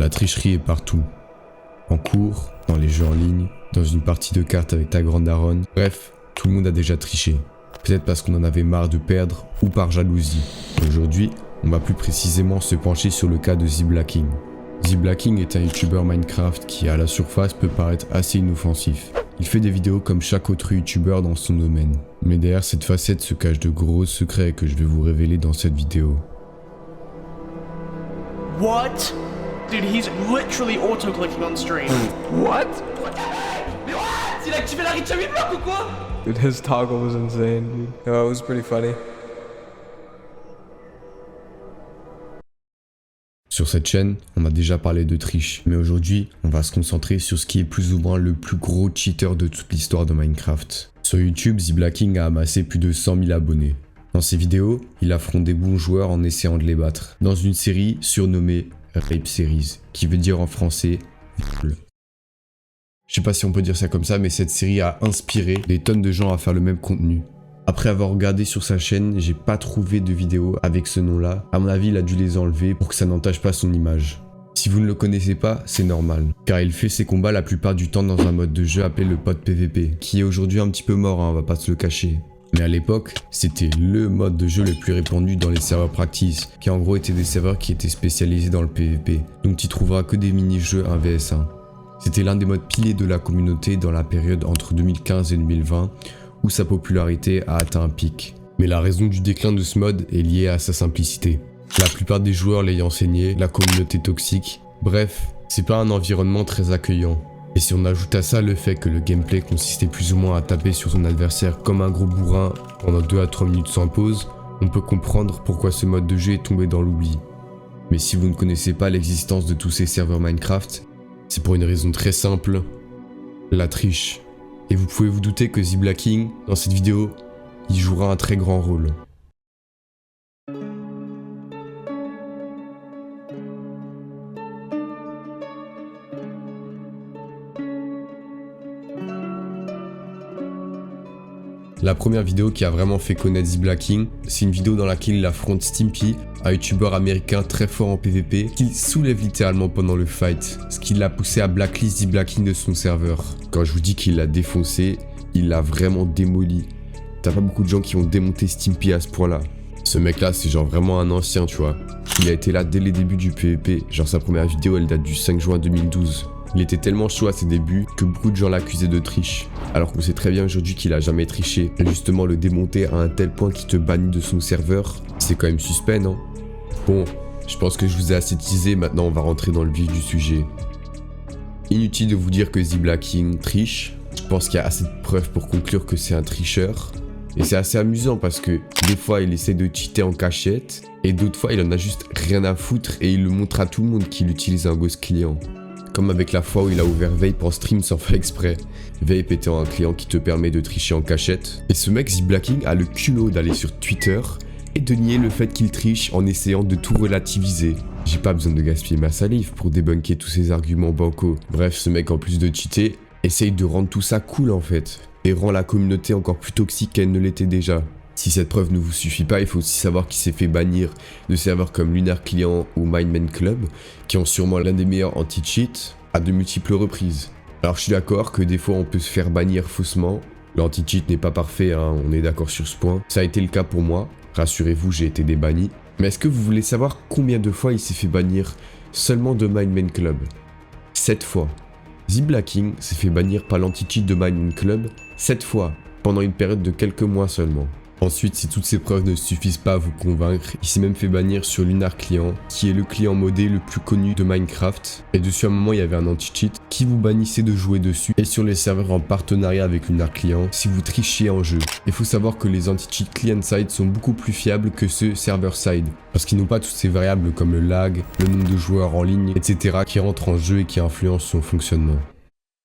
La tricherie est partout. En cours, dans les jeux en ligne, dans une partie de cartes avec ta grande daronne. Bref, tout le monde a déjà triché. Peut-être parce qu'on en avait marre de perdre ou par jalousie. Aujourd'hui, on va plus précisément se pencher sur le cas de ZBlacKing. ZBlacKing est un youtubeur Minecraft qui à la surface peut paraître assez inoffensif. Il fait des vidéos comme chaque autre youtubeur dans son domaine. Mais derrière cette facette se cachent de gros secrets que je vais vous révéler dans cette vidéo. What? Dude, he's literally auto-clicking on stream. What? Mais what? Il a activé la reach à 8 blocs ou quoi? Dude, his toggle was insane, dude. Oh, it was pretty funny. Sur cette chaîne, on a déjà parlé de triche, mais aujourd'hui, on va se concentrer sur ce qui est plus ou moins le plus gros cheater de toute l'histoire de Minecraft. Sur YouTube, ZBlacKing a amassé plus de 100 000 abonnés. Dans ses vidéos, il affronte des bons joueurs en essayant de les battre, dans une série surnommée Rape Series, qui veut dire en français viol. Je sais pas si on peut dire ça comme ça, mais cette série a inspiré des tonnes de gens à faire le même contenu. Après avoir regardé sur sa chaîne, j'ai pas trouvé de vidéo avec ce nom-là. À mon avis, il a dû les enlever pour que ça n'entache pas son image. Si vous ne le connaissez pas, c'est normal, car il fait ses combats la plupart du temps dans un mode de jeu appelé le pod PVP, qui est aujourd'hui un petit peu mort, hein, on va pas se le cacher. Mais à l'époque, c'était le mode de jeu le plus répandu dans les serveurs practice, qui en gros étaient des serveurs qui étaient spécialisés dans le PVP, donc tu trouveras que des mini-jeux 1vs1. C'était l'un des modes piliers de la communauté dans la période entre 2015 et 2020, où sa popularité a atteint un pic. Mais la raison du déclin de ce mode est liée à sa simplicité. La plupart des joueurs l'ayant enseigné, la communauté toxique, bref, c'est pas un environnement très accueillant. Et si on ajoute à ça le fait que le gameplay consistait plus ou moins à taper sur son adversaire comme un gros bourrin pendant 2 à 3 minutes sans pause, on peut comprendre pourquoi ce mode de jeu est tombé dans l'oubli. Mais si vous ne connaissez pas l'existence de tous ces serveurs Minecraft, c'est pour une raison très simple, la triche. Et vous pouvez vous douter que ZBlacKing, dans cette vidéo, il jouera un très grand rôle. La première vidéo qui a vraiment fait connaître ZBlacKing, c'est une vidéo dans laquelle il affronte Stimpy, un youtubeur américain très fort en PvP, qu'il soulève littéralement pendant le fight, ce qui l'a poussé à blacklist ZBlacKing de son serveur. Quand je vous dis qu'il l'a défoncé, il l'a vraiment démoli. T'as pas beaucoup de gens qui ont démonté Stimpy à ce point là. Ce mec là c'est genre vraiment un ancien tu vois. Il a été là dès les débuts du PvP, genre sa première vidéo elle date du 5 juin 2012. Il était tellement chaud à ses débuts que beaucoup de gens l'accusaient de triche. Alors qu'on sait très bien aujourd'hui qu'il a jamais triché. Et justement le démonter à un tel point qu'il te bannit de son serveur, c'est quand même suspect non? Bon, je pense que je vous ai assez teasé, maintenant on va rentrer dans le vif du sujet. Inutile de vous dire que ZBlacKing triche. Je pense qu'il y a assez de preuves pour conclure que c'est un tricheur. Et c'est assez amusant parce que des fois il essaie de cheater en cachette et d'autres fois il en a juste rien à foutre et il le montre à tout le monde qu'il utilise un ghost client. Comme avec la fois où il a ouvert Vape en stream sans faire exprès. Vape étant un client qui te permet de tricher en cachette. Et ce mec ZBlacKing a le culot d'aller sur Twitter et de nier le fait qu'il triche en essayant de tout relativiser. J'ai pas besoin de gaspiller ma salive pour débunker tous ces arguments bancaux. Bref, ce mec en plus de cheater, essaye de rendre tout ça cool en fait. Et rend la communauté encore plus toxique qu'elle ne l'était déjà. Si cette preuve ne vous suffit pas, il faut aussi savoir qu'il s'est fait bannir de serveurs comme Lunar Client ou Mineman Club, qui ont sûrement l'un des meilleurs anti-cheat, à de multiples reprises. Alors je suis d'accord que des fois on peut se faire bannir faussement, l'anti-cheat n'est pas parfait, hein, on est d'accord sur ce point. Ça a été le cas pour moi, rassurez-vous j'ai été débanni. Mais est-ce que vous voulez savoir combien de fois il s'est fait bannir seulement de Mineman Club? 7 fois. ZBlacKing s'est fait bannir par l'anti-cheat de Mineman Club 7 fois, pendant une période de quelques mois seulement. Ensuite, si toutes ces preuves ne suffisent pas à vous convaincre, il s'est même fait bannir sur Lunar Client, qui est le client modé le plus connu de Minecraft. Et dessus à un moment il y avait un anti-cheat qui vous bannissait de jouer dessus. Et sur les serveurs en partenariat avec Lunar Client, si vous trichiez en jeu. Il faut savoir que les anti-cheats client-side sont beaucoup plus fiables que ceux server-side. Parce qu'ils n'ont pas toutes ces variables comme le lag, le nombre de joueurs en ligne, etc. qui rentrent en jeu et qui influencent son fonctionnement.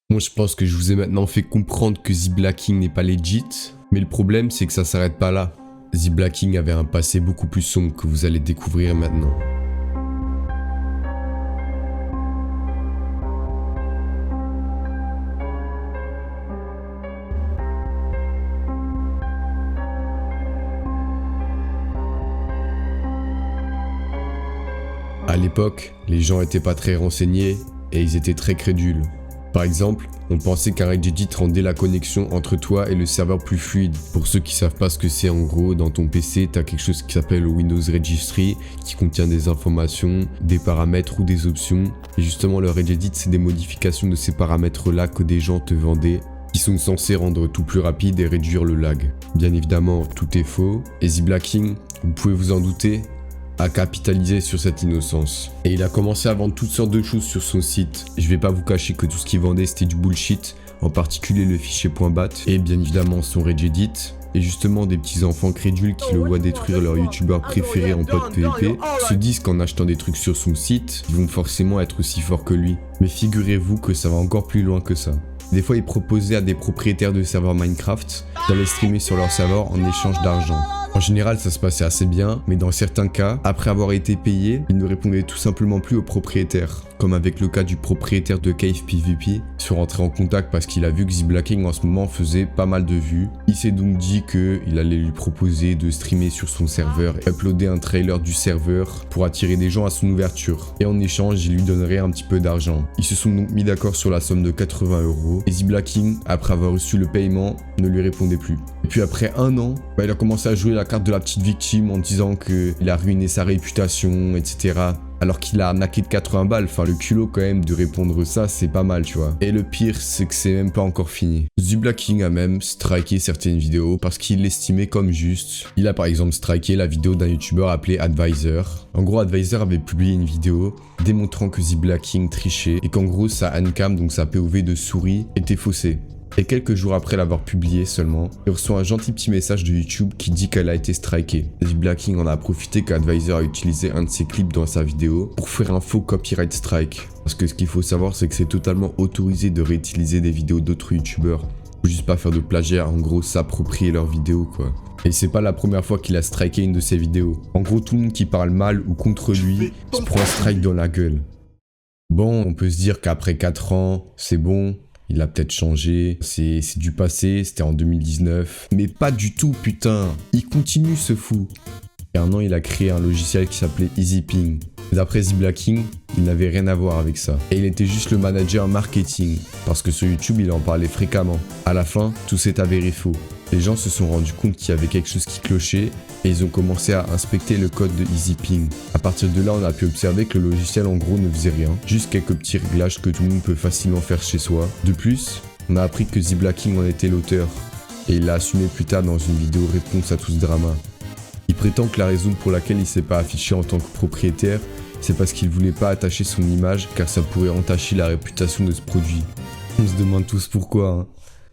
Bon, je pense que je vous ai maintenant fait comprendre que ZBlacKing n'est pas legit. Mais le problème, c'est que ça s'arrête pas là. ZBlacKing avait un passé beaucoup plus sombre que vous allez découvrir maintenant. À À l'époque, les gens étaient pas très renseignés et ils étaient très crédules. Par exemple, on pensait qu'un Regedit rendait la connexion entre toi et le serveur plus fluide. Pour ceux qui savent pas ce que c'est, en gros, dans ton PC, tu as quelque chose qui s'appelle Windows Registry, qui contient des informations, des paramètres ou des options. Et justement, le Regedit, c'est des modifications de ces paramètres-là que des gens te vendaient, qui sont censés rendre tout plus rapide et réduire le lag. Bien évidemment, tout est faux. Et ZBlacKing, vous pouvez vous en douter, a capitalisé sur cette innocence. Et il a commencé à vendre toutes sortes de choses sur son site. Je vais pas vous cacher que tout ce qu'il vendait c'était du bullshit, en particulier le fichier .bat et bien évidemment son Regedit. Et justement des petits enfants crédules qui le voient détruire leur youtubeur préféré en pod PvP se disent qu'en achetant des trucs sur son site, ils vont forcément être aussi forts que lui. Mais figurez-vous que ça va encore plus loin que ça. Des fois, ils proposaient à des propriétaires de serveurs Minecraft d'aller streamer sur leur serveur en échange d'argent. En général, ça se passait assez bien, mais dans certains cas, après avoir été payés, ils ne répondaient tout simplement plus aux propriétaires. Comme avec le cas du propriétaire de Cave PvP, ils sont rentrés en contact parce qu'il a vu que ZBlacKing en ce moment faisait pas mal de vues. Il s'est donc dit qu'il allait lui proposer de streamer sur son serveur et uploader un trailer du serveur pour attirer des gens à son ouverture. Et en échange, il lui donnerait un petit peu d'argent. Ils se sont donc mis d'accord sur la somme de 80 € et ZBlacKing, après avoir reçu le paiement, ne lui répondait plus. Et puis après un an, il a commencé à jouer la carte de la petite victime en disant qu'il a ruiné sa réputation, etc. Alors qu'il a arnaqué de 80 balles, enfin le culot quand même de répondre ça, c'est pas mal, tu vois. Et le pire, c'est que c'est même pas encore fini. ZBlacKing a même striké certaines vidéos parce qu'il l'estimait comme juste. Il a par exemple striké la vidéo d'un youtubeur appelé Advisor. En gros, Advisor avait publié une vidéo démontrant que ZBlacKing trichait et qu'en gros sa handcam, donc sa POV de souris, était faussée. Et quelques jours après l'avoir publié seulement, il reçoit un gentil petit message de YouTube qui dit qu'elle a été strikée. ZBlacKing en a profité qu'Advisor a utilisé un de ses clips dans sa vidéo pour faire un faux copyright strike. Parce que ce qu'il faut savoir, c'est que c'est totalement autorisé de réutiliser des vidéos d'autres youtubeurs. Faut juste pas faire de plagiat, en gros s'approprier leurs vidéos quoi. Et c'est pas la première fois qu'il a striké une de ses vidéos. En gros, tout le monde qui parle mal ou contre lui se prend un strike dans la gueule. Bon, on peut se dire qu'après 4 ans, c'est bon. Il a peut-être changé, c'est du passé, c'était en 2019. Mais pas du tout, putain. Il continue ce fou. Il y a un an, il a créé un logiciel qui s'appelait EasyPing. D'après ZBlacKing, il n'avait rien à voir avec ça. Et il était juste le manager marketing. Parce que sur YouTube, il en parlait fréquemment. À la fin, tout s'est avéré faux. Les gens se sont rendus compte qu'il y avait quelque chose qui clochait et ils ont commencé à inspecter le code de EasyPing. À partir de là, on a pu observer que le logiciel en gros ne faisait rien, juste quelques petits réglages que tout le monde peut facilement faire chez soi. De plus, on a appris que ZBlacKing en était l'auteur et il l'a assumé plus tard dans une vidéo réponse à tout ce drama. Il prétend que la raison pour laquelle il s'est pas affiché en tant que propriétaire, c'est parce qu'il voulait pas attacher son image car ça pourrait entacher la réputation de ce produit. On se demande tous pourquoi, hein.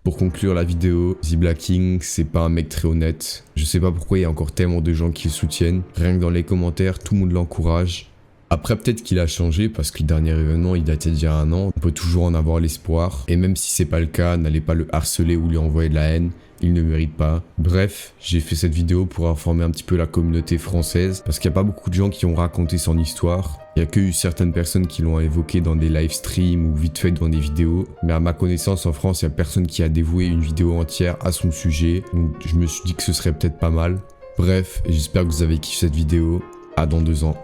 Pour conclure la vidéo, ZBlacKing, c'est pas un mec très honnête. Je sais pas pourquoi il y a encore tellement de gens qui le soutiennent. Rien que dans les commentaires, tout le monde l'encourage. Après, peut-être qu'il a changé parce que le dernier événement, il datait d'il y a un an. On peut toujours en avoir l'espoir. Et même si c'est pas le cas, n'allez pas le harceler ou lui envoyer de la haine. Il ne mérite pas. Bref, j'ai fait cette vidéo pour informer un petit peu la communauté française parce qu'il n'y a pas beaucoup de gens qui ont raconté son histoire. Il n'y a que eu certaines personnes qui l'ont évoqué dans des live streams ou vite fait dans des vidéos. Mais à ma connaissance, en France, il n'y a personne qui a dévoué une vidéo entière à son sujet. Donc je me suis dit que ce serait peut-être pas mal. Bref, j'espère que vous avez kiffé cette vidéo. À dans 2 ans.